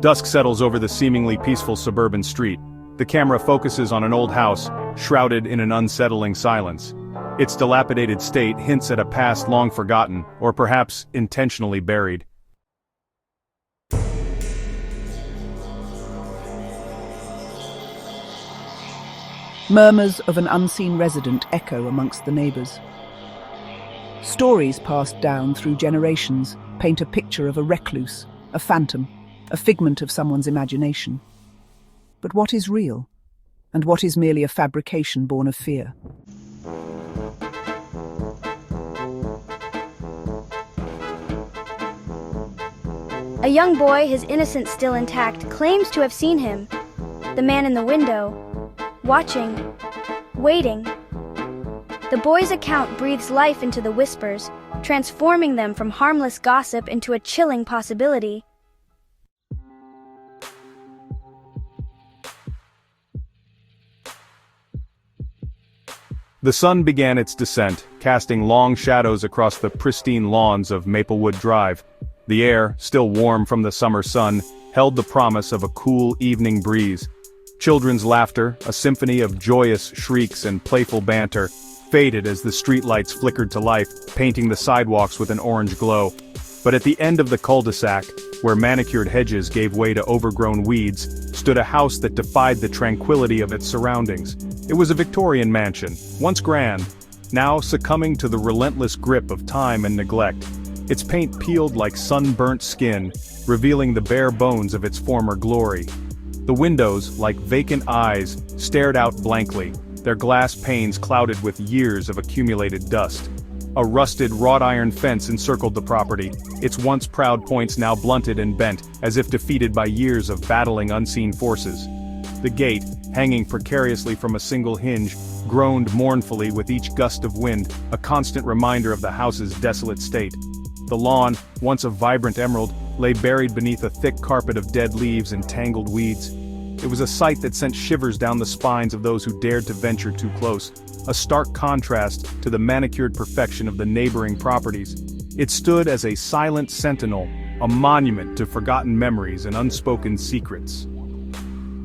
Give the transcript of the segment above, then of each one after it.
Dusk settles over the seemingly peaceful suburban street. The camera focuses on an old house, shrouded in an unsettling silence. Its dilapidated state hints at a past long forgotten, or perhaps intentionally buried. Murmurs of an unseen resident echo amongst the neighbours. Stories passed down through generations paint a picture of a recluse, a phantom, a figment of someone's imagination. But what is real? And what is merely a fabrication born of fear? A young boy, his innocence still intact, claims to have seen him. The man in the window, watching, waiting. The boy's account breathes life into the whispers, transforming them from harmless gossip into a chilling possibility. The sun began its descent, casting long shadows across the pristine lawns of Maplewood Drive. The air, still warm from the summer sun, held the promise of a cool evening breeze. Children's laughter, a symphony of joyous shrieks and playful banter, faded as the streetlights flickered to life, painting the sidewalks with an orange glow. But at the end of the cul-de-sac, where manicured hedges gave way to overgrown weeds, stood a house that defied the tranquility of its surroundings. It was a Victorian mansion, once grand, now succumbing to the relentless grip of time and neglect. Its paint peeled like sunburnt skin, revealing the bare bones of its former glory. The windows, like vacant eyes, stared out blankly, their glass panes clouded with years of accumulated dust. A rusted wrought iron fence encircled the property, its once proud points now blunted and bent, as if defeated by years of battling unseen forces. The gate, hanging precariously from a single hinge, groaned mournfully with each gust of wind, a constant reminder of the house's desolate state. The lawn, once a vibrant emerald, lay buried beneath a thick carpet of dead leaves and tangled weeds. It was a sight that sent shivers down the spines of those who dared to venture too close, a stark contrast to the manicured perfection of the neighboring properties. It stood as a silent sentinel, a monument to forgotten memories and unspoken secrets.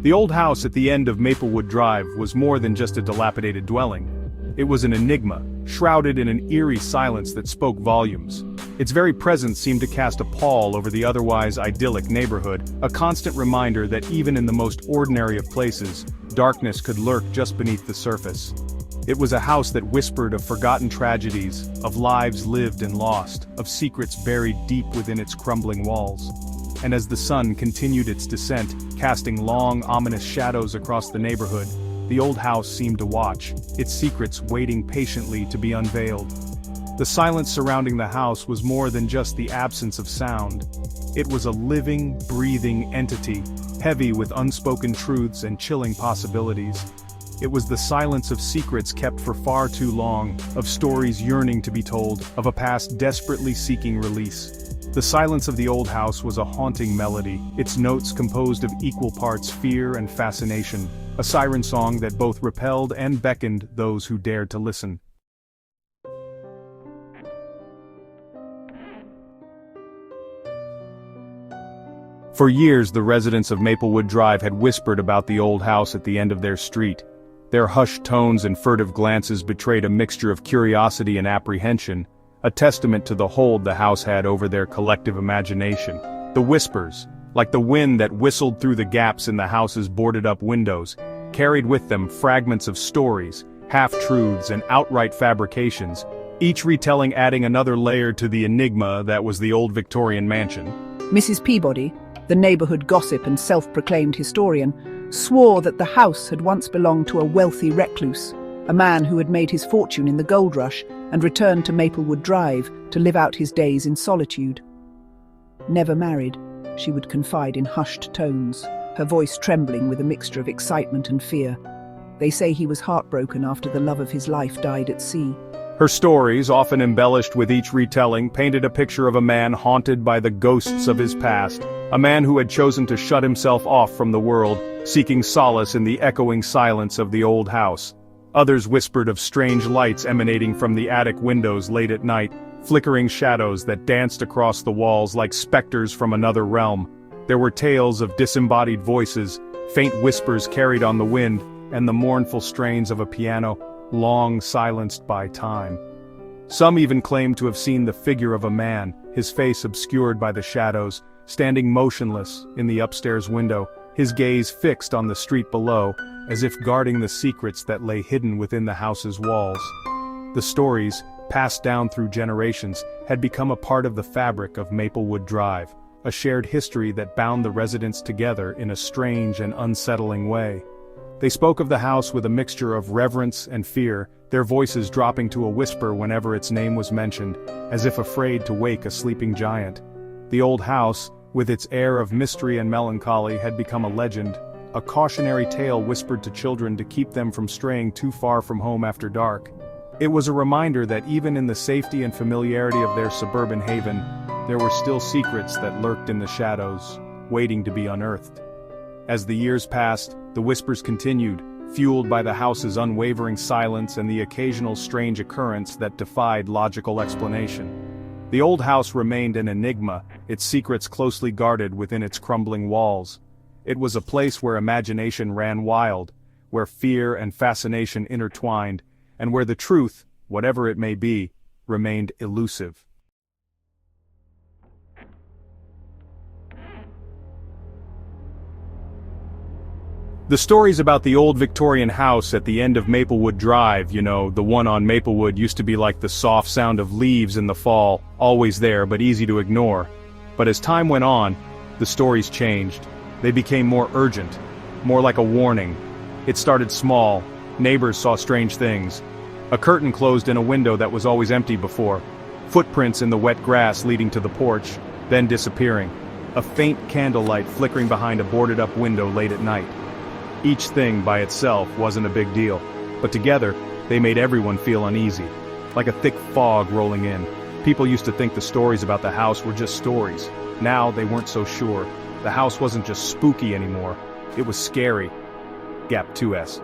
The old house at the end of Maplewood Drive was more than just a dilapidated dwelling. It was an enigma, shrouded in an eerie silence that spoke volumes. Its very presence seemed to cast a pall over the otherwise idyllic neighborhood, a constant reminder that even in the most ordinary of places, darkness could lurk just beneath the surface. It was a house that whispered of forgotten tragedies, of lives lived and lost, of secrets buried deep within its crumbling walls. And as the sun continued its descent, casting long, ominous shadows across the neighborhood, the old house seemed to watch, its secrets waiting patiently to be unveiled. The silence surrounding the house was more than just the absence of sound. It was a living, breathing entity, heavy with unspoken truths and chilling possibilities. It was the silence of secrets kept for far too long, of stories yearning to be told, of a past desperately seeking release. The silence of the old house was a haunting melody, its notes composed of equal parts fear and fascination, a siren song that both repelled and beckoned those who dared to listen. For years the residents of Maplewood Drive had whispered about the old house at the end of their street. Their hushed tones and furtive glances betrayed a mixture of curiosity and apprehension, a testament to the hold the house had over their collective imagination. The whispers, like the wind that whistled through the gaps in the house's boarded-up windows, carried with them fragments of stories, half-truths and outright fabrications, each retelling adding another layer to the enigma that was the old Victorian mansion. Mrs. Peabody, the neighbourhood gossip and self-proclaimed historian, swore that the house had once belonged to a wealthy recluse, a man who had made his fortune in the gold rush and returned to Maplewood Drive to live out his days in solitude. Never married, she would confide in hushed tones, her voice trembling with a mixture of excitement and fear. They say he was heartbroken after the love of his life died at sea. Her stories, often embellished with each retelling, painted a picture of a man haunted by the ghosts of his past, a man who had chosen to shut himself off from the world, seeking solace in the echoing silence of the old house. Others whispered of strange lights emanating from the attic windows late at night, flickering shadows that danced across the walls like specters from another realm. There were tales of disembodied voices, faint whispers carried on the wind, and the mournful strains of a piano, long silenced by time. Some even claimed to have seen the figure of a man, his face obscured by the shadows, standing motionless in the upstairs window, his gaze fixed on the street below, as if guarding the secrets that lay hidden within the house's walls. The stories, passed down through generations, had become a part of the fabric of Maplewood Drive, a shared history that bound the residents together in a strange and unsettling way. They spoke of the house with a mixture of reverence and fear, their voices dropping to a whisper whenever its name was mentioned, as if afraid to wake a sleeping giant. The old house, with its air of mystery and melancholy, had become a legend, a cautionary tale whispered to children to keep them from straying too far from home after dark. It was a reminder that even in the safety and familiarity of their suburban haven, there were still secrets that lurked in the shadows, waiting to be unearthed. As the years passed, the whispers continued, fueled by the house's unwavering silence and the occasional strange occurrence that defied logical explanation. The old house remained an enigma, its secrets closely guarded within its crumbling walls. It was a place where imagination ran wild, where fear and fascination intertwined, and where the truth, whatever it may be, remained elusive. The stories about the old Victorian house at the end of Maplewood Drive, the one on Maplewood, used to be like the soft sound of leaves in the fall, always there but easy to ignore. But as time went on, the stories changed. They became more urgent, more like a warning. It started small. Neighbors saw strange things. A curtain closed in a window that was always empty before. Footprints in the wet grass leading to the porch, then disappearing. A faint candlelight flickering behind a boarded-up window late at night. Each thing by itself wasn't a big deal, but together, they made everyone feel uneasy. Like a thick fog rolling in. People used to think the stories about the house were just stories. Now they weren't so sure. The house wasn't just spooky anymore. It was scary. Gap 2S.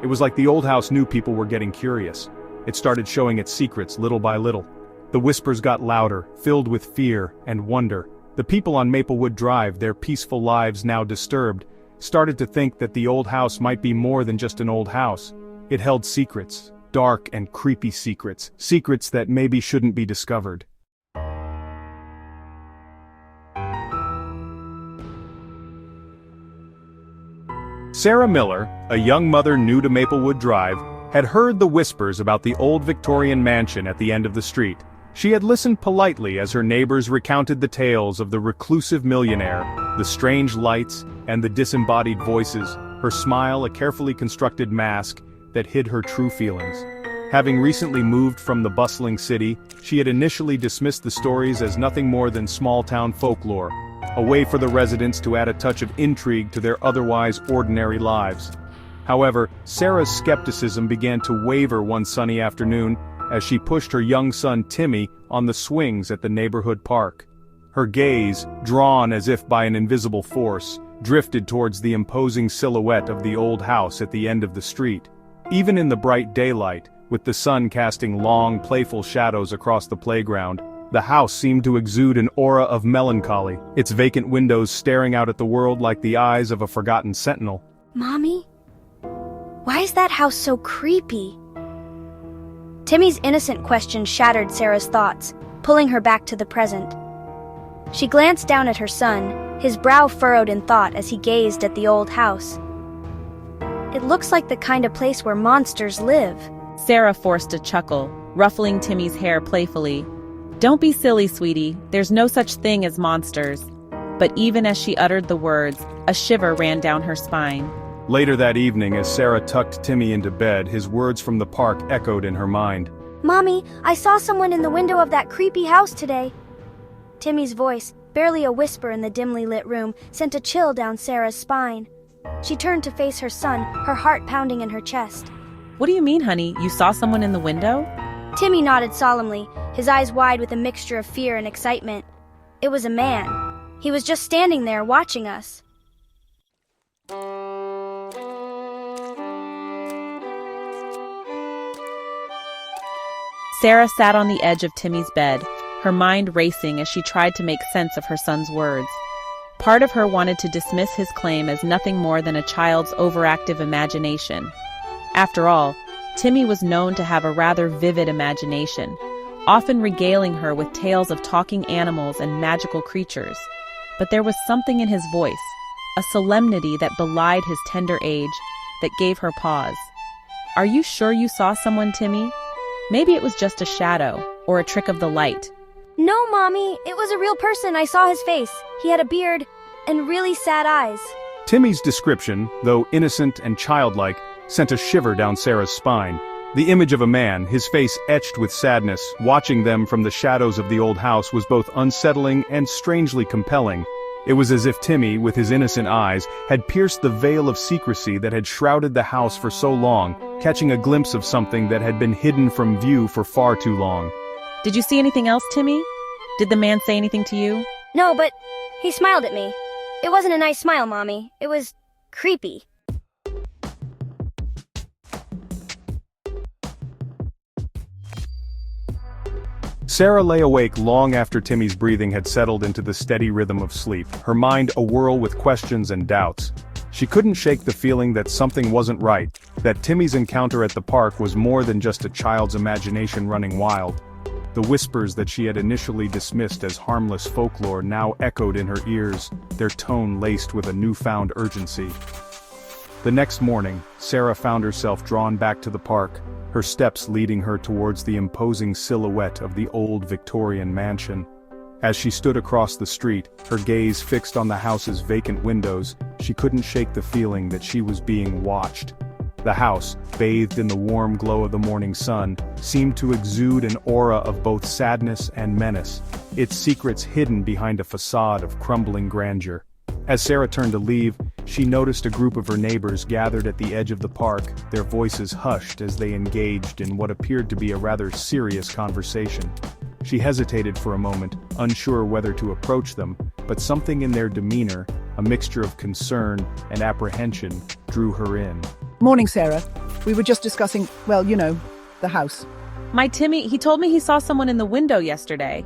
It was like the old house knew people were getting curious. It started showing its secrets little by little. The whispers got louder, filled with fear and wonder. The people on Maplewood Drive, their peaceful lives now disturbed, started to think that the old house might be more than just an old house. It held secrets, dark and creepy secrets, secrets that maybe shouldn't be discovered. Sarah Miller, a young mother new to Maplewood Drive, had heard the whispers about the old Victorian mansion at the end of the street. She had listened politely as her neighbors recounted the tales of the reclusive millionaire, the strange lights, and the disembodied voices, her smile a carefully constructed mask that hid her true feelings. Having recently moved from the bustling city, she had initially dismissed the stories as nothing more than small-town folklore, a way for the residents to add a touch of intrigue to their otherwise ordinary lives. However, Sarah's skepticism began to waver one sunny afternoon as she pushed her young son Timmy on the swings at the neighborhood park. Her gaze, drawn as if by an invisible force, drifted towards the imposing silhouette of the old house at the end of the street. Even in the bright daylight, with the sun casting long, playful shadows across the playground, the house seemed to exude an aura of melancholy, its vacant windows staring out at the world like the eyes of a forgotten sentinel. Mommy? Why is that house so creepy? Timmy's innocent question shattered Sarah's thoughts, pulling her back to the present. She glanced down at her son, his brow furrowed in thought as he gazed at the old house. It looks like the kind of place where monsters live. Sarah forced a chuckle, ruffling Timmy's hair playfully. Don't be silly, sweetie. There's no such thing as monsters. But even as she uttered the words, a shiver ran down her spine. Later that evening, as Sarah tucked Timmy into bed, his words from the park echoed in her mind. Mommy, I saw someone in the window of that creepy house today. Timmy's voice, barely a whisper in the dimly lit room, sent a chill down Sarah's spine. She turned to face her son, her heart pounding in her chest. What do you mean, honey? You saw someone in the window? Timmy nodded solemnly, his eyes wide with a mixture of fear and excitement. It was a man. He was just standing there watching us. Sarah sat on the edge of Timmy's bed, her mind racing as she tried to make sense of her son's words. Part of her wanted to dismiss his claim as nothing more than a child's overactive imagination. After all, Timmy was known to have a rather vivid imagination, often regaling her with tales of talking animals and magical creatures. But there was something in his voice, a solemnity that belied his tender age, that gave her pause. "Are you sure you saw someone, Timmy? Maybe it was just a shadow, or a trick of the light." No, Mommy, it was a real person. I saw his face. He had a beard and really sad eyes. Timmy's description, though innocent and childlike, sent a shiver down Sarah's spine. The image of a man, his face etched with sadness, watching them from the shadows of the old house was both unsettling and strangely compelling. It was as if Timmy, with his innocent eyes, had pierced the veil of secrecy that had shrouded the house for so long, catching a glimpse of something that had been hidden from view for far too long. "Did you see anything else, Timmy? Did the man say anything to you?" No, but he smiled at me. It wasn't a nice smile, Mommy. It was creepy. Sarah lay awake long after Timmy's breathing had settled into the steady rhythm of sleep, her mind awhirl with questions and doubts. She couldn't shake the feeling that something wasn't right, that Timmy's encounter at the park was more than just a child's imagination running wild. The whispers that she had initially dismissed as harmless folklore now echoed in her ears, their tone laced with a newfound urgency. The next morning, Sarah found herself drawn back to the park, her steps leading her towards the imposing silhouette of the old Victorian mansion. As she stood across the street, her gaze fixed on the house's vacant windows, she couldn't shake the feeling that she was being watched. The house, bathed in the warm glow of the morning sun, seemed to exude an aura of both sadness and menace, its secrets hidden behind a facade of crumbling grandeur. As Sarah turned to leave, she noticed a group of her neighbors gathered at the edge of the park, their voices hushed as they engaged in what appeared to be a rather serious conversation. She hesitated for a moment, unsure whether to approach them, but something in their demeanor, a mixture of concern and apprehension, drew her in. Morning, Sarah. We were just discussing, well, you know, the house. "My Timmy, he told me he saw someone in the window yesterday."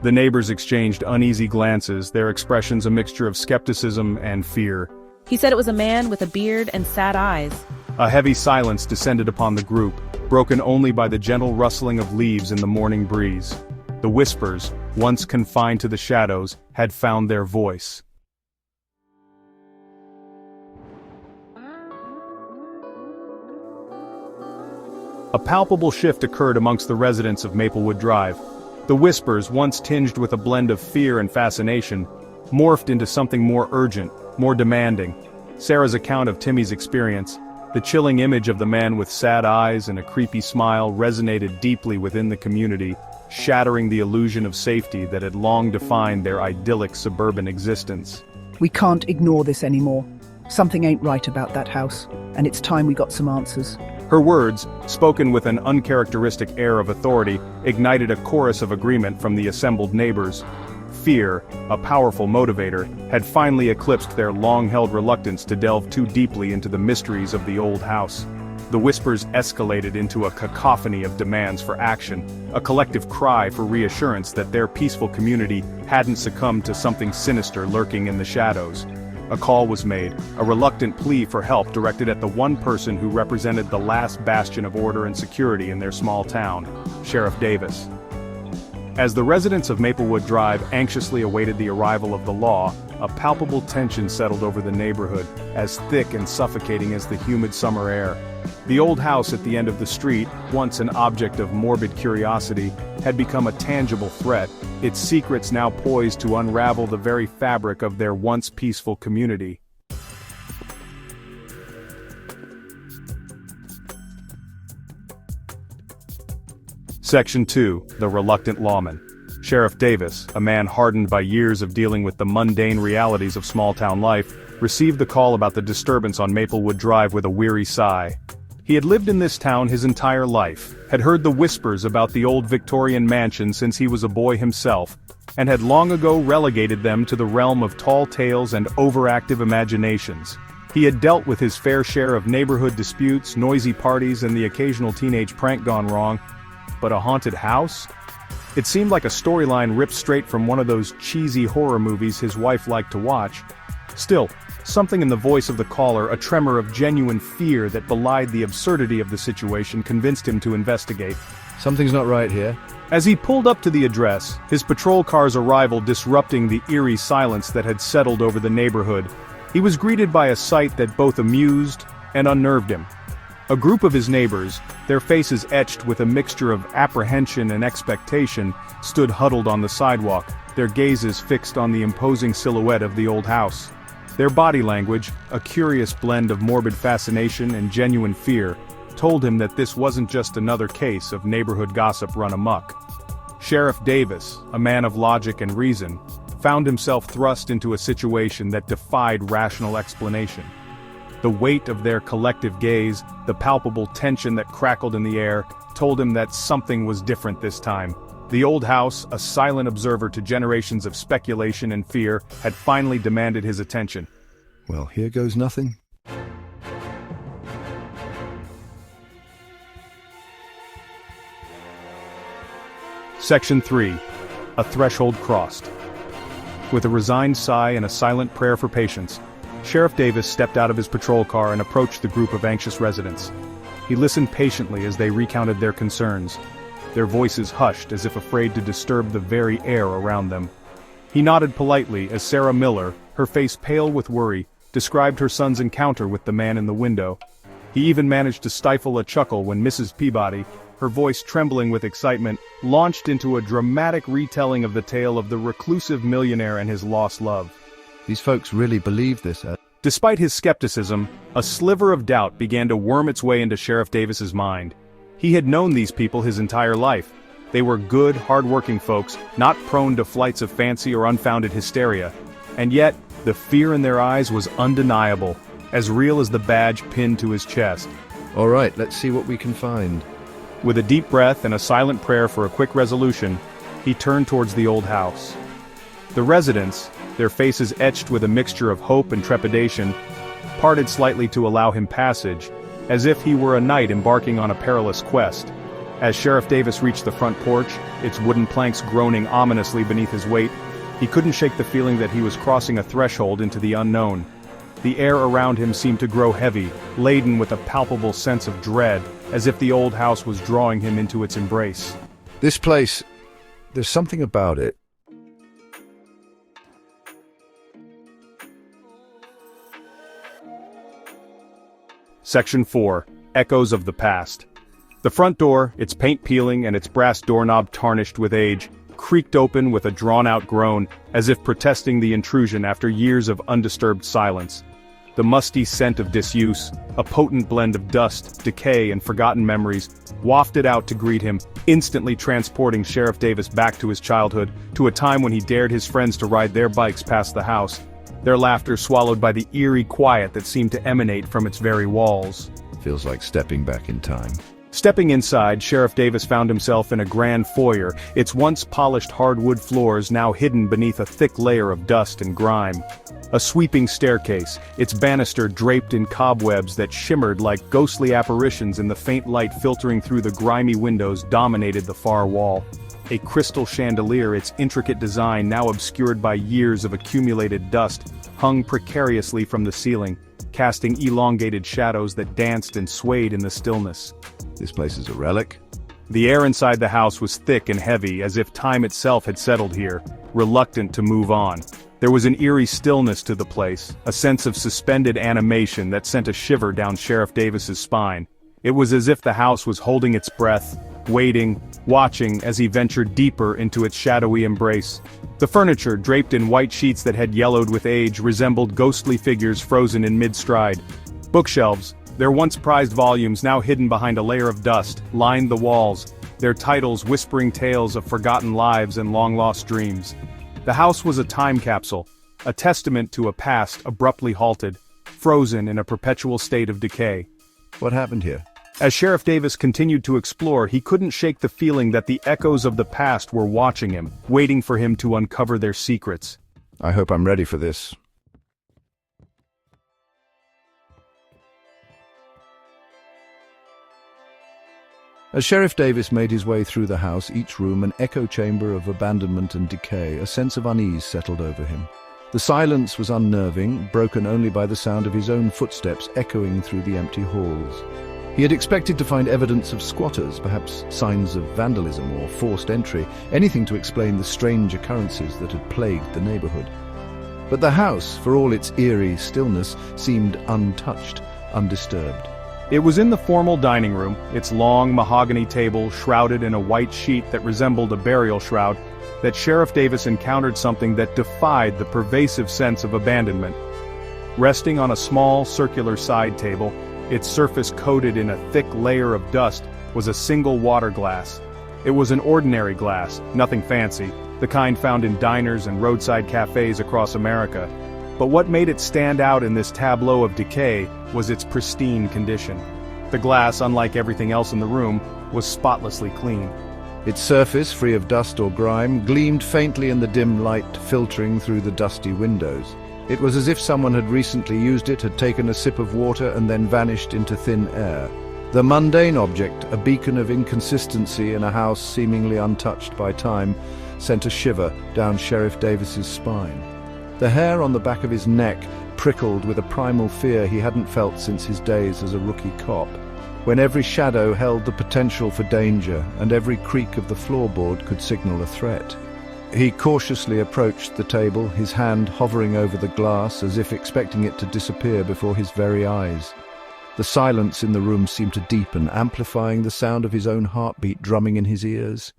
The neighbors exchanged uneasy glances, their expressions a mixture of skepticism and fear. "He said it was a man with a beard and sad eyes." A heavy silence descended upon the group, broken only by the gentle rustling of leaves in the morning breeze. The whispers, once confined to the shadows, had found their voice. A palpable shift occurred amongst the residents of Maplewood Drive. The whispers, once tinged with a blend of fear and fascination, morphed into something more urgent, more demanding. Sarah's account of Timmy's experience, the chilling image of the man with sad eyes and a creepy smile, resonated deeply within the community, shattering the illusion of safety that had long defined their idyllic suburban existence. We can't ignore this anymore. Something ain't right about that house, and it's time we got some answers. Her words, spoken with an uncharacteristic air of authority, ignited a chorus of agreement from the assembled neighbors. Fear, a powerful motivator, had finally eclipsed their long-held reluctance to delve too deeply into the mysteries of the old house. The whispers escalated into a cacophony of demands for action, a collective cry for reassurance that their peaceful community hadn't succumbed to something sinister lurking in the shadows. A call was made, a reluctant plea for help directed at the one person who represented the last bastion of order and security in their small town, Sheriff Davis. As the residents of Maplewood Drive anxiously awaited the arrival of the law, a palpable tension settled over the neighborhood, as thick and suffocating as the humid summer air. The old house at the end of the street, once an object of morbid curiosity, had become a tangible threat, its secrets now poised to unravel the very fabric of their once peaceful community. Section 2, The Reluctant Lawman. Sheriff Davis, a man hardened by years of dealing with the mundane realities of small-town life, received the call about the disturbance on Maplewood Drive with a weary sigh. He had lived in this town his entire life, had heard the whispers about the old Victorian mansion since he was a boy himself, and had long ago relegated them to the realm of tall tales and overactive imaginations. He had dealt with his fair share of neighborhood disputes, noisy parties, and the occasional teenage prank gone wrong. But a haunted house? It seemed like a storyline ripped straight from one of those cheesy horror movies his wife liked to watch. Still, something in the voice of the caller, a tremor of genuine fear that belied the absurdity of the situation, convinced him to investigate. Something's not right here. As he pulled up to the address, his patrol car's arrival disrupting the eerie silence that had settled over the neighborhood, he was greeted by a sight that both amused and unnerved him. A group of his neighbors, their faces etched with a mixture of apprehension and expectation, stood huddled on the sidewalk, their gazes fixed on the imposing silhouette of the old house. Their body language, a curious blend of morbid fascination and genuine fear, told him that this wasn't just another case of neighborhood gossip run amok. Sheriff Davis, a man of logic and reason, found himself thrust into a situation that defied rational explanation. The weight of their collective gaze, the palpable tension that crackled in the air, told him that something was different this time. The old house, a silent observer to generations of speculation and fear, had finally demanded his attention. Well, here goes nothing. Section 3. A Threshold Crossed. With a resigned sigh and a silent prayer for patience, Sheriff Davis stepped out of his patrol car and approached the group of anxious residents. He listened patiently as they recounted their concerns, their voices hushed as if afraid to disturb the very air around them. He nodded politely as Sarah Miller, her face pale with worry, described her son's encounter with the man in the window. He even managed to stifle a chuckle when Mrs. Peabody, her voice trembling with excitement, launched into a dramatic retelling of the tale of the reclusive millionaire and his lost love. These folks really believe this, Ed. Despite his skepticism, a sliver of doubt began to worm its way into Sheriff Davis's mind. He had known these people his entire life. They were good, hard-working folks, not prone to flights of fancy or unfounded hysteria. And yet, the fear in their eyes was undeniable, as real as the badge pinned to his chest. All right, let's see what we can find. With a deep breath and a silent prayer for a quick resolution, he turned towards the old house. The residents, their faces etched with a mixture of hope and trepidation, parted slightly to allow him passage, as if he were a knight embarking on a perilous quest. As Sheriff Davis reached the front porch, its wooden planks groaning ominously beneath his weight, he couldn't shake the feeling that he was crossing a threshold into the unknown. The air around him seemed to grow heavy, laden with a palpable sense of dread, as if the old house was drawing him into its embrace. This place, there's something about it. Section 4. Echoes of the Past. The front door, its paint peeling and its brass doorknob tarnished with age, creaked open with a drawn-out groan, as if protesting the intrusion after years of undisturbed silence. The musty scent of disuse, a potent blend of dust, decay, and forgotten memories, wafted out to greet him, instantly transporting Sheriff Davis back to his childhood, to a time when he dared his friends to ride their bikes past the house, their laughter swallowed by the eerie quiet that seemed to emanate from its very walls. Feels like stepping back in time. Stepping inside, Sheriff Davis found himself in a grand foyer, its once polished hardwood floors now hidden beneath a thick layer of dust and grime. A sweeping staircase, its banister draped in cobwebs that shimmered like ghostly apparitions in the faint light filtering through the grimy windows, dominated the far wall. A crystal chandelier, its intricate design now obscured by years of accumulated dust, hung precariously from the ceiling, casting elongated shadows that danced and swayed in the stillness. This place is a relic. The air inside the house was thick and heavy, as if time itself had settled here, reluctant to move on. There was an eerie stillness to the place, a sense of suspended animation that sent a shiver down Sheriff Davis's spine. It was as if the house was holding its breath, waiting, watching as he ventured deeper into its shadowy embrace. The furniture, draped in white sheets that had yellowed with age, resembled ghostly figures frozen in mid-stride. Bookshelves, their once prized volumes now hidden behind a layer of dust, lined the walls, their titles whispering tales of forgotten lives and long-lost dreams. The house was a time capsule, a testament to a past abruptly halted, frozen in a perpetual state of decay. What happened here? As Sheriff Davis continued to explore, he couldn't shake the feeling that the echoes of the past were watching him, waiting for him to uncover their secrets. I hope I'm ready for this. As Sheriff Davis made his way through the house, each room an echo chamber of abandonment and decay, a sense of unease settled over him. The silence was unnerving, broken only by the sound of his own footsteps echoing through the empty halls. He had expected to find evidence of squatters, perhaps signs of vandalism or forced entry, anything to explain the strange occurrences that had plagued the neighborhood. But the house, for all its eerie stillness, seemed untouched, undisturbed. It was in the formal dining room, its long mahogany table shrouded in a white sheet that resembled a burial shroud, that Sheriff Davis encountered something that defied the pervasive sense of abandonment. Resting on a small circular side table, its surface coated in a thick layer of dust, was a single water glass. It was an ordinary glass, nothing fancy, the kind found in diners and roadside cafes across America. But what made it stand out in this tableau of decay was its pristine condition. The glass, unlike everything else in the room, was spotlessly clean. Its surface, free of dust or grime, gleamed faintly in the dim light filtering through the dusty windows. It was as if someone had recently used it, had taken a sip of water and then vanished into thin air. The mundane object, a beacon of inconsistency in a house seemingly untouched by time, sent a shiver down Sheriff Davis's spine. The hair on the back of his neck prickled with a primal fear he hadn't felt since his days as a rookie cop, when every shadow held the potential for danger and every creak of the floorboard could signal a threat. He cautiously approached the table, his hand hovering over the glass as if expecting it to disappear before his very eyes. The silence in the room seemed to deepen, amplifying the sound of his own heartbeat drumming in his ears.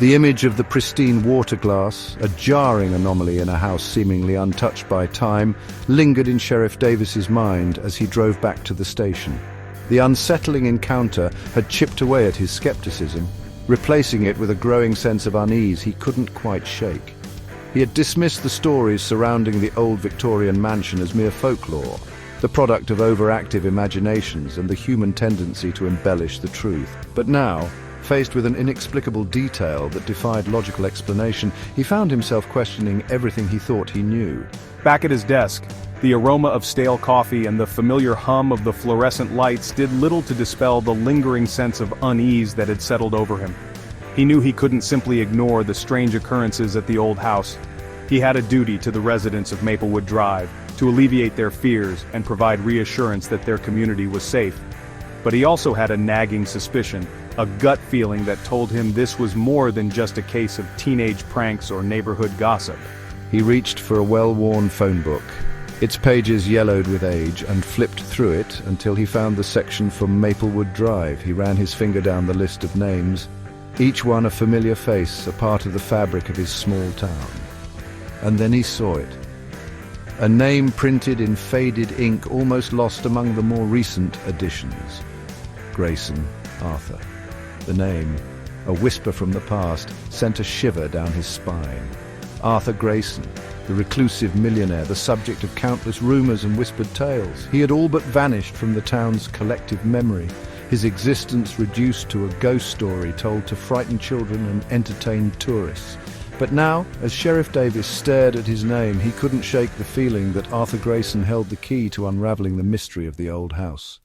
The image of the pristine water glass, a jarring anomaly in a house seemingly untouched by time, lingered in Sheriff Davis's mind as he drove back to the station. The unsettling encounter had chipped away at his skepticism, replacing it with a growing sense of unease he couldn't quite shake. He had dismissed the stories surrounding the old Victorian mansion as mere folklore, the product of overactive imaginations and the human tendency to embellish the truth. But now, faced with an inexplicable detail that defied logical explanation, he found himself questioning everything he thought he knew. Back at his desk, the aroma of stale coffee and the familiar hum of the fluorescent lights did little to dispel the lingering sense of unease that had settled over him. He knew he couldn't simply ignore the strange occurrences at the old house. He had a duty to the residents of Maplewood Drive, to alleviate their fears and provide reassurance that their community was safe. But he also had a nagging suspicion, a gut feeling that told him this was more than just a case of teenage pranks or neighborhood gossip. He reached for a well-worn phone book. Its pages yellowed with age, and flipped through it until he found the section for Maplewood Drive. He ran his finger down the list of names, each one a familiar face, a part of the fabric of his small town. And then he saw it. A name printed in faded ink, almost lost among the more recent additions. Grayson Arthur. The name, a whisper from the past, sent a shiver down his spine. Arthur Grayson, the reclusive millionaire, the subject of countless rumors and whispered tales. He had all but vanished from the town's collective memory, his existence reduced to a ghost story told to frighten children and entertain tourists. But now, as Sheriff Davis stared at his name, he couldn't shake the feeling that Arthur Grayson held the key to unraveling the mystery of the old house.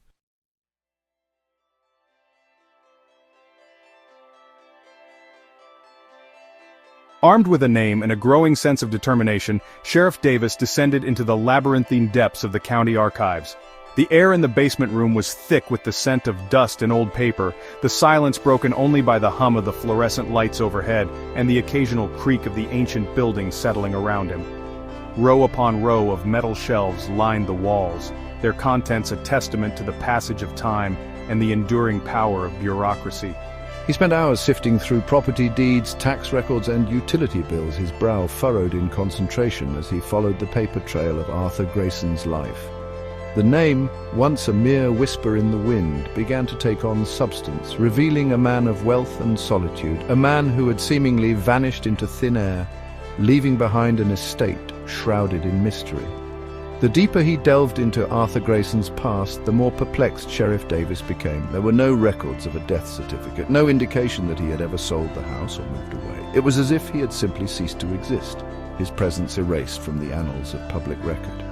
Armed with a name and a growing sense of determination, Sheriff Davis descended into the labyrinthine depths of the county archives. The air in the basement room was thick with the scent of dust and old paper, the silence broken only by the hum of the fluorescent lights overhead and the occasional creak of the ancient buildings settling around him. Row upon row of metal shelves lined the walls, their contents a testament to the passage of time and the enduring power of bureaucracy. He spent hours sifting through property deeds, tax records, and utility bills, his brow furrowed in concentration as he followed the paper trail of Arthur Grayson's life. The name, once a mere whisper in the wind, began to take on substance, revealing a man of wealth and solitude, a man who had seemingly vanished into thin air, leaving behind an estate shrouded in mystery. The deeper he delved into Arthur Grayson's past, the more perplexed Sheriff Davis became. There were no records of a death certificate, no indication that he had ever sold the house or moved away. It was as if he had simply ceased to exist, his presence erased from the annals of public record.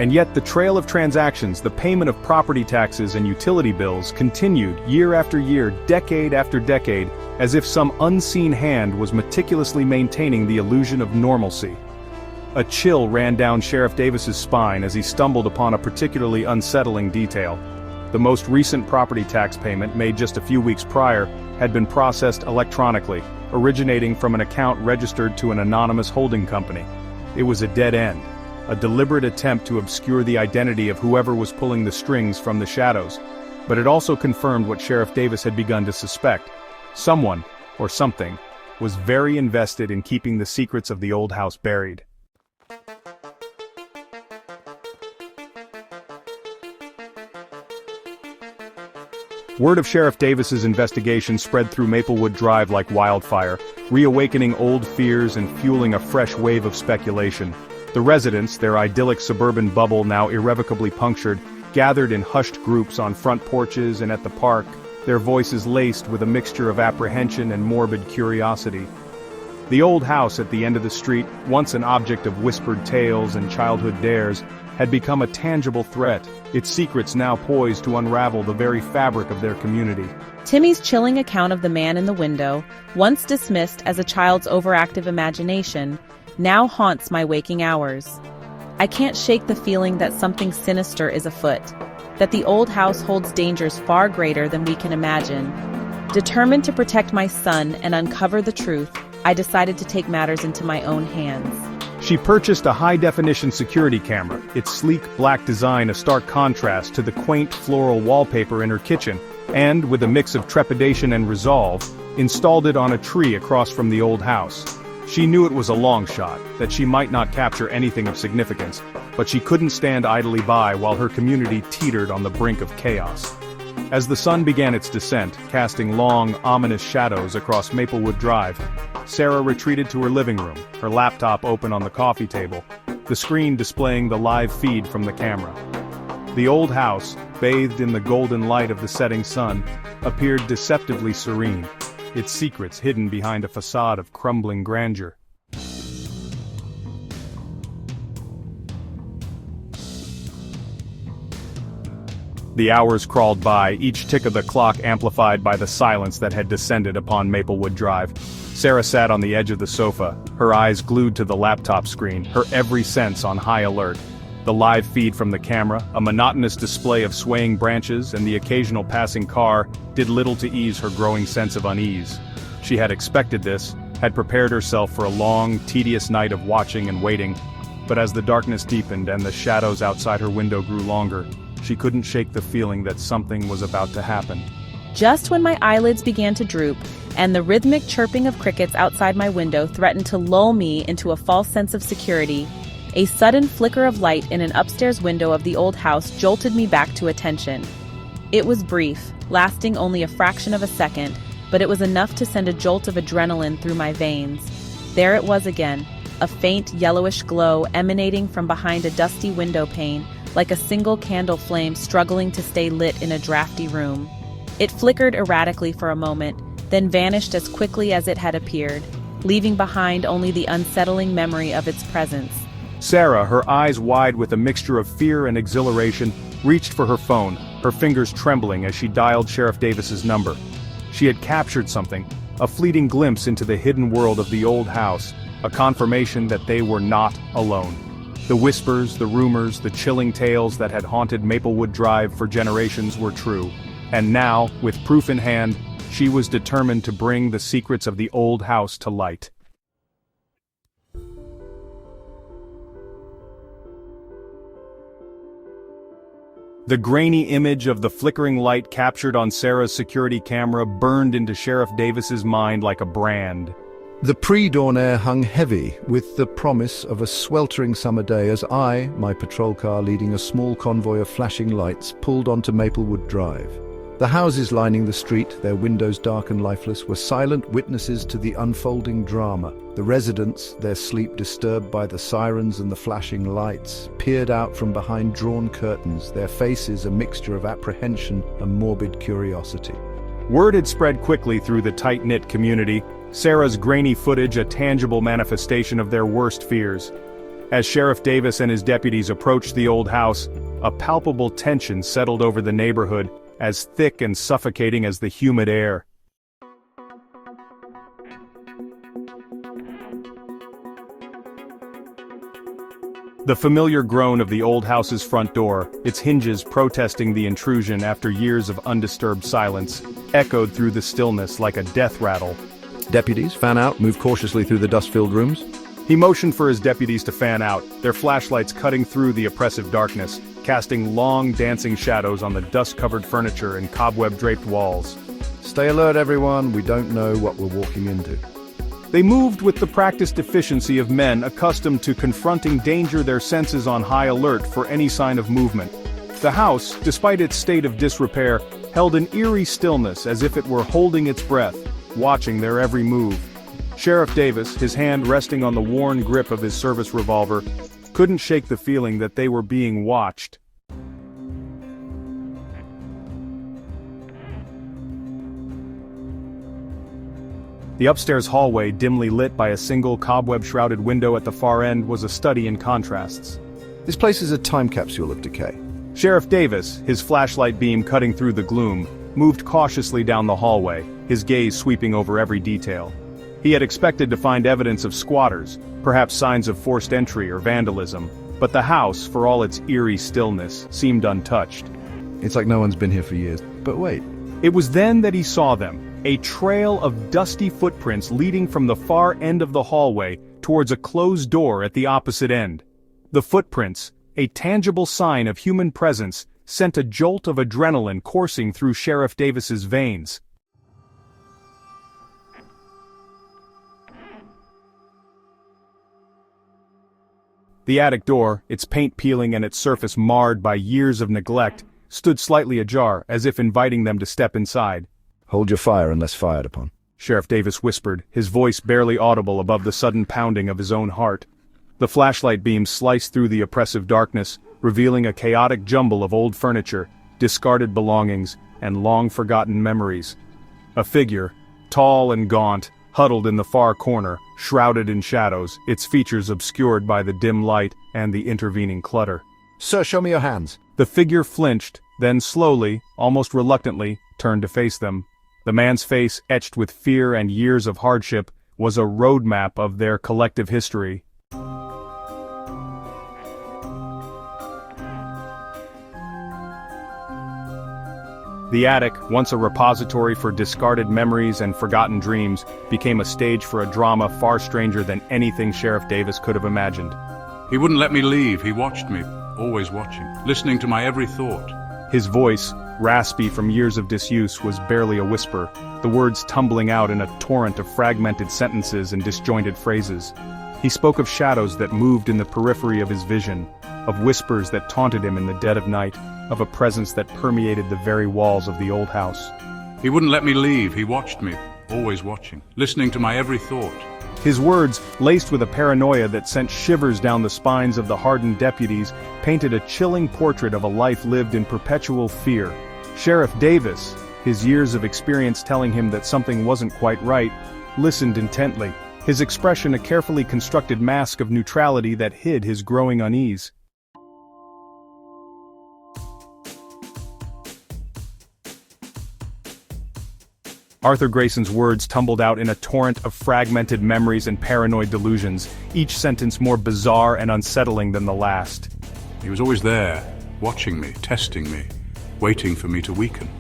And yet the trail of transactions, the payment of property taxes and utility bills continued year after year, decade after decade, as if some unseen hand was meticulously maintaining the illusion of normalcy. A chill ran down Sheriff Davis's spine as he stumbled upon a particularly unsettling detail. The most recent property tax payment, made just a few weeks prior, had been processed electronically, originating from an account registered to an anonymous holding company. It was a dead end, a deliberate attempt to obscure the identity of whoever was pulling the strings from the shadows. But it also confirmed what Sheriff Davis had begun to suspect. Someone, or something, was very invested in keeping the secrets of the old house buried. Word of Sheriff Davis's investigation spread through Maplewood Drive like wildfire, reawakening old fears and fueling a fresh wave of speculation. The residents, their idyllic suburban bubble now irrevocably punctured, gathered in hushed groups on front porches and at the park, their voices laced with a mixture of apprehension and morbid curiosity. The old house at the end of the street, once an object of whispered tales and childhood dares, had become a tangible threat, its secrets now poised to unravel the very fabric of their community. Timmy's chilling account of the man in the window, once dismissed as a child's overactive imagination, now haunts my waking hours. I can't shake the feeling that something sinister is afoot, that the old house holds dangers far greater than we can imagine. Determined to protect my son and uncover the truth, I decided to take matters into my own hands. She purchased a high-definition security camera, its sleek black design a stark contrast to the quaint floral wallpaper in her kitchen, and, with a mix of trepidation and resolve, installed it on a tree across from the old house. She knew it was a long shot, that she might not capture anything of significance, but she couldn't stand idly by while her community teetered on the brink of chaos. As the sun began its descent, casting long, ominous shadows across Maplewood Drive, Sarah retreated to her living room, her laptop open on the coffee table, the screen displaying the live feed from the camera. The old house, bathed in the golden light of the setting sun, appeared deceptively serene, its secrets hidden behind a facade of crumbling grandeur. The hours crawled by, each tick of the clock amplified by the silence that had descended upon Maplewood Drive. Sarah sat on the edge of the sofa, her eyes glued to the laptop screen, her every sense on high alert. The live feed from the camera, a monotonous display of swaying branches and the occasional passing car, did little to ease her growing sense of unease. She had expected this, had prepared herself for a long, tedious night of watching and waiting, but as the darkness deepened and the shadows outside her window grew longer, she couldn't shake the feeling that something was about to happen. Just when my eyelids began to droop, and the rhythmic chirping of crickets outside my window threatened to lull me into a false sense of security, a sudden flicker of light in an upstairs window of the old house jolted me back to attention. It was brief, lasting only a fraction of a second, but it was enough to send a jolt of adrenaline through my veins. There it was again, a faint yellowish glow emanating from behind a dusty window pane, like a single candle flame struggling to stay lit in a drafty room. It flickered erratically for a moment, then vanished as quickly as it had appeared, leaving behind only the unsettling memory of its presence. Sarah, her eyes wide with a mixture of fear and exhilaration, reached for her phone, her fingers trembling as she dialed Sheriff Davis's number. She had captured something, a fleeting glimpse into the hidden world of the old house, a confirmation that they were not alone. The whispers, the rumors, the chilling tales that had haunted Maplewood Drive for generations were true. And now, with proof in hand, she was determined to bring the secrets of the old house to light. The grainy image of the flickering light captured on Sarah's security camera burned into Sheriff Davis's mind like a brand. The pre-dawn air hung heavy with the promise of a sweltering summer day as I, my patrol car leading a small convoy of flashing lights, pulled onto Maplewood Drive. The houses lining the street, their windows dark and lifeless, were silent witnesses to the unfolding drama. The residents, their sleep disturbed by the sirens and the flashing lights, peered out from behind drawn curtains, their faces a mixture of apprehension and morbid curiosity. Word had spread quickly through the tight-knit community, Sarah's grainy footage a tangible manifestation of their worst fears. As Sheriff Davis and his deputies approached the old house, a palpable tension settled over the neighborhood, as thick and suffocating as the humid air. The familiar groan of the old house's front door, its hinges protesting the intrusion after years of undisturbed silence, echoed through the stillness like a death rattle. Deputies, fan out, move cautiously through the dust-filled rooms. He motioned for his deputies to fan out, their flashlights cutting through the oppressive darkness, casting long, dancing shadows on the dust-covered furniture and cobweb-draped walls. Stay alert, everyone. We don't know what we're walking into. They moved with the practiced efficiency of men accustomed to confronting danger, their senses on high alert for any sign of movement. The house, despite its state of disrepair, held an eerie stillness as if it were holding its breath, watching their every move. Sheriff Davis, his hand resting on the worn grip of his service revolver, couldn't shake the feeling that they were being watched. The upstairs hallway, dimly lit by a single cobweb-shrouded window at the far end, was a study in contrasts. This place is a time capsule of decay. Sheriff Davis, his flashlight beam cutting through the gloom, moved cautiously down the hallway, his gaze sweeping over every detail. He had expected to find evidence of squatters, perhaps signs of forced entry or vandalism, but the house, for all its eerie stillness, seemed untouched. It's like no one's been here for years. But wait. It was then that he saw them. A trail of dusty footprints leading from the far end of the hallway towards a closed door at the opposite end. The footprints, a tangible sign of human presence, sent a jolt of adrenaline coursing through Sheriff Davis's veins. The attic door, its paint peeling and its surface marred by years of neglect, stood slightly ajar, as if inviting them to step inside. Hold your fire unless fired upon, Sheriff Davis whispered, his voice barely audible above the sudden pounding of his own heart. The flashlight beam sliced through the oppressive darkness, revealing a chaotic jumble of old furniture, discarded belongings, and long-forgotten memories. A figure, tall and gaunt, huddled in the far corner, shrouded in shadows, its features obscured by the dim light and the intervening clutter. Sir, show me your hands. The figure flinched, then slowly, almost reluctantly, turned to face them. The man's face, etched with fear and years of hardship, was a roadmap of their collective history. The attic, once a repository for discarded memories and forgotten dreams, became a stage for a drama far stranger than anything Sheriff Davis could have imagined. He wouldn't let me leave. He watched me, always watching, listening to my every thought. His voice, raspy from years of disuse, was barely a whisper, the words tumbling out in a torrent of fragmented sentences and disjointed phrases. He spoke of shadows that moved in the periphery of his vision, of whispers that taunted him in the dead of night, of a presence that permeated the very walls of the old house. He wouldn't let me leave. He watched me, always watching, listening to my every thought. His words, laced with a paranoia that sent shivers down the spines of the hardened deputies, painted a chilling portrait of a life lived in perpetual fear. Sheriff Davis, his years of experience telling him that something wasn't quite right, listened intently, his expression a carefully constructed mask of neutrality that hid his growing unease. Arthur Grayson's words tumbled out in a torrent of fragmented memories and paranoid delusions, each sentence more bizarre and unsettling than the last. He was always there, watching me, testing me, waiting for me to weaken.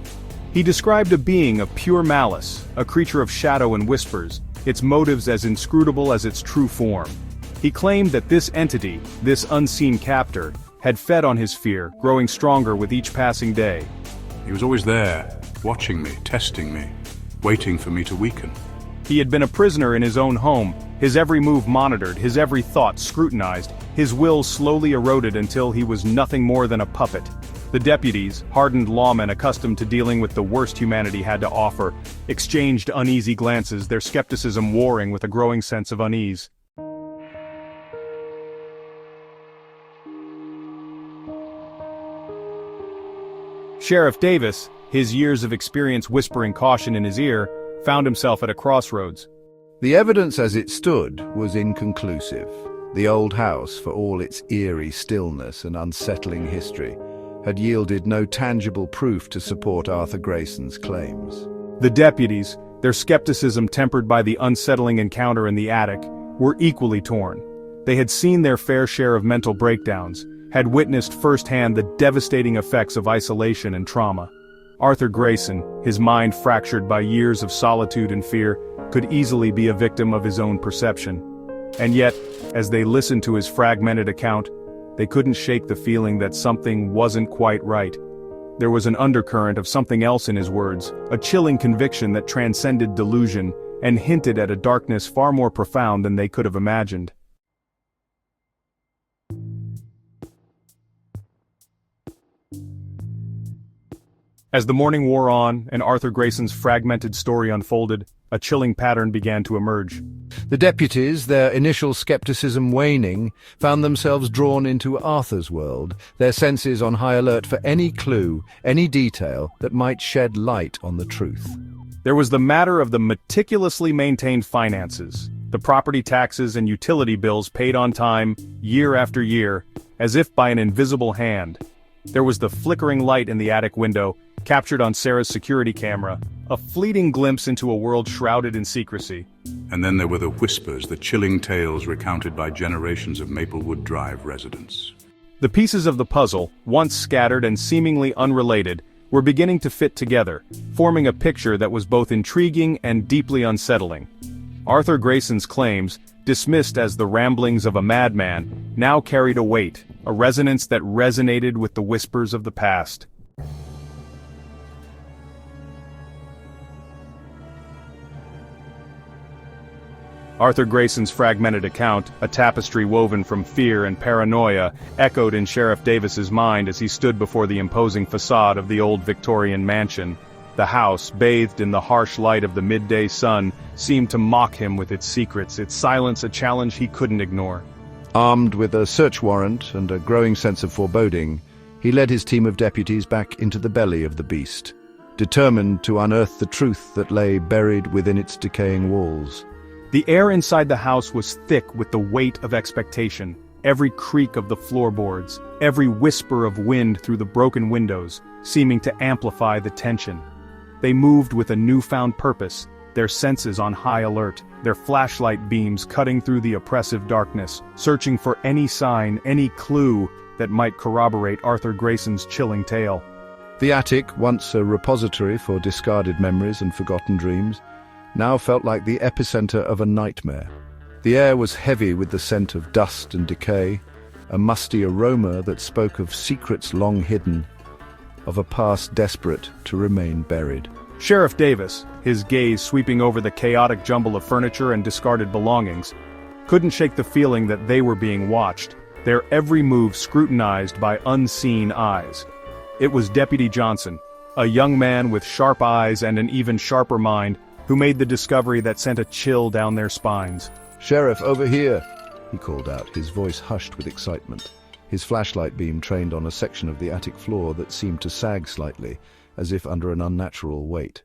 He described a being of pure malice, a creature of shadow and whispers, its motives as inscrutable as its true form. He claimed that this entity, this unseen captor, had fed on his fear, growing stronger with each passing day. He was always there, watching me, testing me, waiting for me to weaken. He had been a prisoner in his own home, his every move monitored, his every thought scrutinized, his will slowly eroded until he was nothing more than a puppet. The deputies, hardened lawmen accustomed to dealing with the worst humanity had to offer, exchanged uneasy glances, their skepticism warring with a growing sense of unease. Sheriff Davis, his years of experience whispering caution in his ear, found himself at a crossroads. The evidence as it stood was inconclusive. The old house, for all its eerie stillness and unsettling history, had yielded no tangible proof to support Arthur Grayson's claims. The deputies, their skepticism tempered by the unsettling encounter in the attic, were equally torn. They had seen their fair share of mental breakdowns, had witnessed firsthand the devastating effects of isolation and trauma. Arthur Grayson, his mind fractured by years of solitude and fear, could easily be a victim of his own perception. And yet, as they listened to his fragmented account, they couldn't shake the feeling that something wasn't quite right. There was an undercurrent of something else in his words, a chilling conviction that transcended delusion and hinted at a darkness far more profound than they could have imagined. As the morning wore on and Arthur Grayson's fragmented story unfolded, a chilling pattern began to emerge. The deputies, their initial skepticism waning, found themselves drawn into Arthur's world, their senses on high alert for any clue, any detail that might shed light on the truth. There was the matter of the meticulously maintained finances, the property taxes and utility bills paid on time, year after year, as if by an invisible hand. There was the flickering light in the attic window, captured on Sarah's security camera, a fleeting glimpse into a world shrouded in secrecy. And then there were the whispers, the chilling tales recounted by generations of Maplewood Drive residents. The pieces of the puzzle, once scattered and seemingly unrelated, were beginning to fit together, forming a picture that was both intriguing and deeply unsettling. Arthur Grayson's claims, dismissed as the ramblings of a madman, now carried a weight, a resonance that resonated with the whispers of the past. Arthur Grayson's fragmented account, a tapestry woven from fear and paranoia, echoed in Sheriff Davis's mind as he stood before the imposing facade of the old Victorian mansion. The house, bathed in the harsh light of the midday sun, seemed to mock him with its secrets, its silence a challenge he couldn't ignore. Armed with a search warrant and a growing sense of foreboding, he led his team of deputies back into the belly of the beast, determined to unearth the truth that lay buried within its decaying walls. The air inside the house was thick with the weight of expectation, every creak of the floorboards, every whisper of wind through the broken windows, seeming to amplify the tension. They moved with a newfound purpose, their senses on high alert, their flashlight beams cutting through the oppressive darkness, searching for any sign, any clue that might corroborate Arthur Grayson's chilling tale. The attic, once a repository for discarded memories and forgotten dreams, now felt like the epicenter of a nightmare. The air was heavy with the scent of dust and decay, a musty aroma that spoke of secrets long hidden, of a past desperate to remain buried. Sheriff Davis, his gaze sweeping over the chaotic jumble of furniture and discarded belongings, couldn't shake the feeling that they were being watched, their every move scrutinized by unseen eyes. It was Deputy Johnson, a young man with sharp eyes and an even sharper mind, who made the discovery that sent a chill down their spines. "Sheriff, over here!" he called out, his voice hushed with excitement. His flashlight beam trained on a section of the attic floor that seemed to sag slightly, as if under an unnatural weight.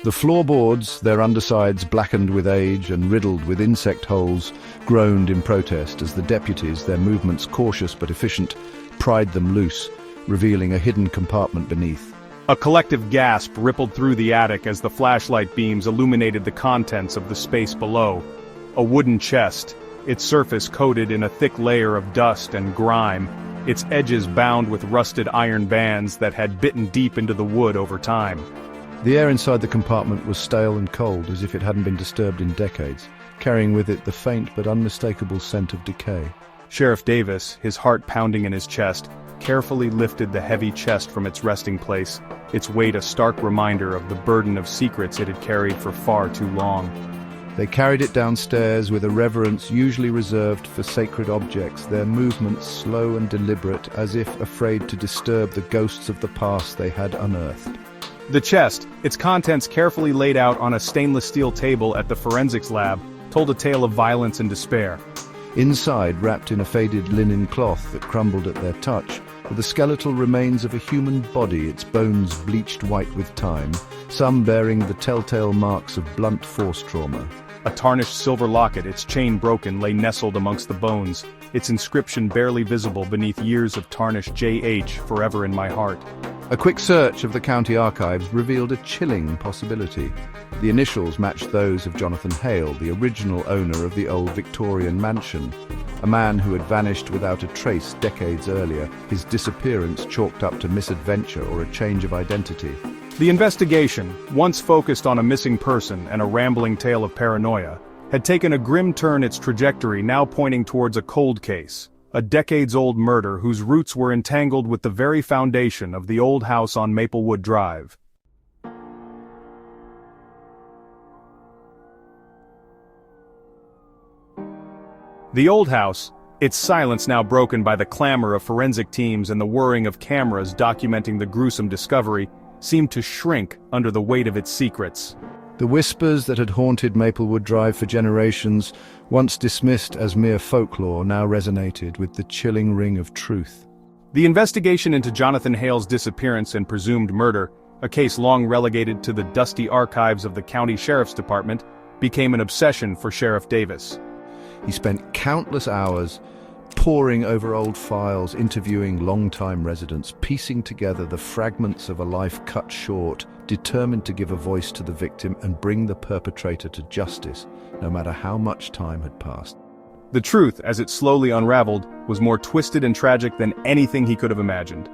The floorboards, their undersides blackened with age and riddled with insect holes, groaned in protest as the deputies, their movements cautious but efficient, pried them loose, revealing a hidden compartment beneath. A collective gasp rippled through the attic as the flashlight beams illuminated the contents of the space below. A wooden chest, its surface coated in a thick layer of dust and grime, its edges bound with rusted iron bands that had bitten deep into the wood over time. The air inside the compartment was stale and cold, as if it hadn't been disturbed in decades, carrying with it the faint but unmistakable scent of decay. Sheriff Davis, his heart pounding in his chest, carefully lifted the heavy chest from its resting place, its weight a stark reminder of the burden of secrets it had carried for far too long. They carried it downstairs with a reverence usually reserved for sacred objects, their movements slow and deliberate, as if afraid to disturb the ghosts of the past they had unearthed. The chest, its contents carefully laid out on a stainless steel table at the forensics lab, told a tale of violence and despair. Inside, wrapped in a faded linen cloth that crumbled at their touch, with the skeletal remains of a human body, its bones bleached white with time, some bearing the telltale marks of blunt force trauma. A tarnished silver locket, its chain broken, lay nestled amongst the bones, its inscription barely visible beneath years of tarnished J.H. forever in my heart. A quick search of the county archives revealed a chilling possibility. The initials matched those of Jonathan Hale, the original owner of the old Victorian mansion. A man who had vanished without a trace decades earlier, his disappearance chalked up to misadventure or a change of identity. The investigation, once focused on a missing person and a rambling tale of paranoia, had taken a grim turn, its trajectory now pointing towards a cold case, a decades-old murder whose roots were entangled with the very foundation of the old house on Maplewood Drive. The old house, its silence now broken by the clamor of forensic teams and the whirring of cameras documenting the gruesome discovery, seemed to shrink under the weight of its secrets. The whispers that had haunted Maplewood Drive for generations, once dismissed as mere folklore, now resonated with the chilling ring of truth. The investigation into Jonathan Hale's disappearance and presumed murder, a case long relegated to the dusty archives of the county sheriff's department, became an obsession for Sheriff Davis. He spent countless hours poring over old files, interviewing longtime residents, piecing together the fragments of a life cut short, determined to give a voice to the victim and bring the perpetrator to justice, no matter how much time had passed. The truth, as it slowly unraveled, was more twisted and tragic than anything he could have imagined.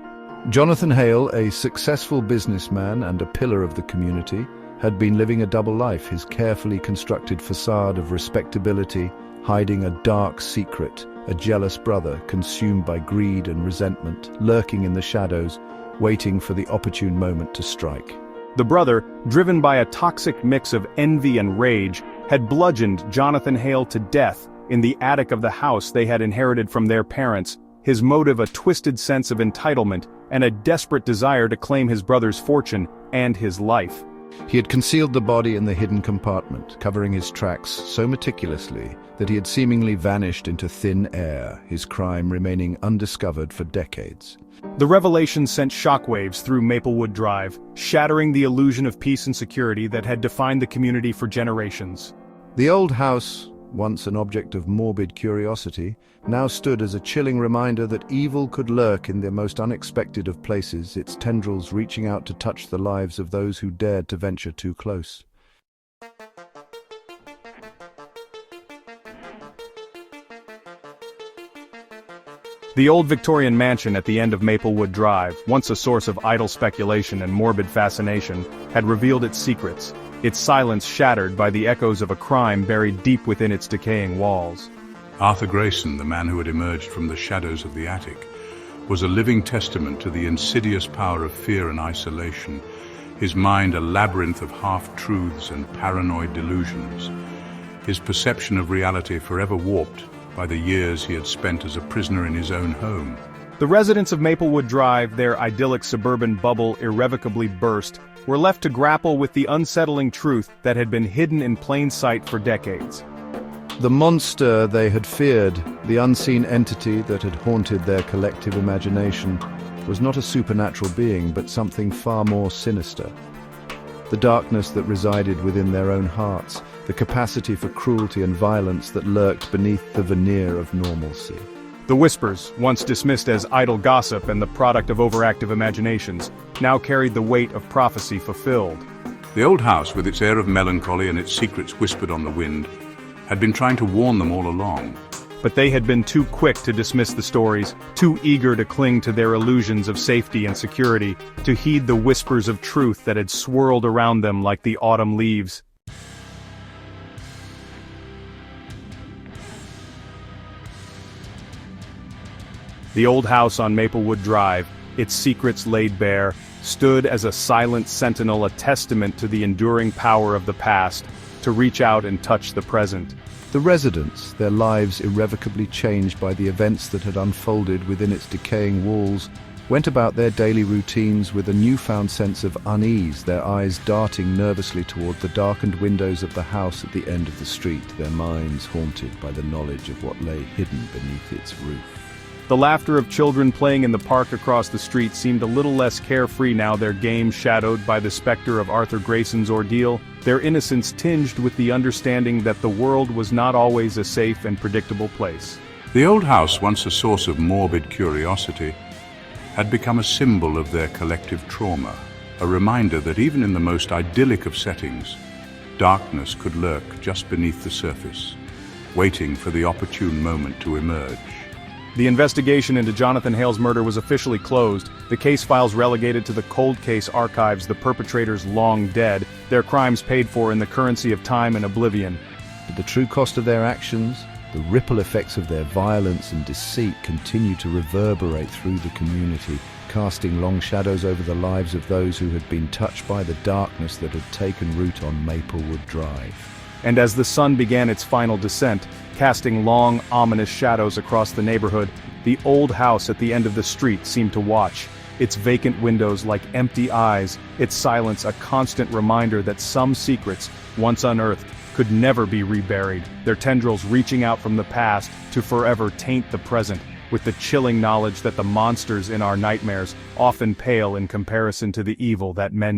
Jonathan Hale, a successful businessman and a pillar of the community, had been living a double life, his carefully constructed facade of respectability hiding a dark secret, a jealous brother consumed by greed and resentment, lurking in the shadows, waiting for the opportune moment to strike. The brother, driven by a toxic mix of envy and rage, had bludgeoned Jonathan Hale to death in the attic of the house they had inherited from their parents, his motive a twisted sense of entitlement and a desperate desire to claim his brother's fortune and his life. He had concealed the body in the hidden compartment, covering his tracks so meticulously that he had seemingly vanished into thin air, his crime remaining undiscovered for decades. The revelation sent shockwaves through Maplewood Drive, shattering the illusion of peace and security that had defined the community for generations. The old house, once an object of morbid curiosity, now stood as a chilling reminder that evil could lurk in the most unexpected of places, its tendrils reaching out to touch the lives of those who dared to venture too close. The old Victorian mansion at the end of Maplewood Drive, once a source of idle speculation and morbid fascination, had revealed its secrets, its silence shattered by the echoes of a crime buried deep within its decaying walls. Arthur Grayson, the man who had emerged from the shadows of the attic, was a living testament to the insidious power of fear and isolation, his mind a labyrinth of half-truths and paranoid delusions, his perception of reality forever warped by the years he had spent as a prisoner in his own home. The residents of Maplewood Drive, their idyllic suburban bubble irrevocably burst, were left to grapple with the unsettling truth that had been hidden in plain sight for decades. The monster they had feared, the unseen entity that had haunted their collective imagination, was not a supernatural being, but something far more sinister. The darkness that resided within their own hearts, the capacity for cruelty and violence that lurked beneath the veneer of normalcy. The whispers, once dismissed as idle gossip and the product of overactive imaginations, now carried the weight of prophecy fulfilled. The old house, with its air of melancholy and its secrets whispered on the wind, had been trying to warn them all along. But they had been too quick to dismiss the stories, too eager to cling to their illusions of safety and security, to heed the whispers of truth that had swirled around them like the autumn leaves. The old house on Maplewood Drive, its secrets laid bare, stood as a silent sentinel, a testament to the enduring power of the past, to reach out and touch the present. The residents, their lives irrevocably changed by the events that had unfolded within its decaying walls, went about their daily routines with a newfound sense of unease, their eyes darting nervously toward the darkened windows of the house at the end of the street, their minds haunted by the knowledge of what lay hidden beneath its roof. The laughter of children playing in the park across the street seemed a little less carefree now, their game shadowed by the specter of Arthur Grayson's ordeal, their innocence tinged with the understanding that the world was not always a safe and predictable place. The old house, once a source of morbid curiosity, had become a symbol of their collective trauma, a reminder that even in the most idyllic of settings, darkness could lurk just beneath the surface, waiting for the opportune moment to emerge. The investigation into Jonathan Hale's murder was officially closed, the case files relegated to the cold case archives, the perpetrators long dead, their crimes paid for in the currency of time and oblivion. But the true cost of their actions, the ripple effects of their violence and deceit continue to reverberate through the community, casting long shadows over the lives of those who had been touched by the darkness that had taken root on Maplewood Drive. And as the sun began its final descent, casting long, ominous shadows across the neighborhood, the old house at the end of the street seemed to watch, its vacant windows like empty eyes, its silence a constant reminder that some secrets, once unearthed, could never be reburied, their tendrils reaching out from the past to forever taint the present, with the chilling knowledge that the monsters in our nightmares often pale in comparison to the evil that men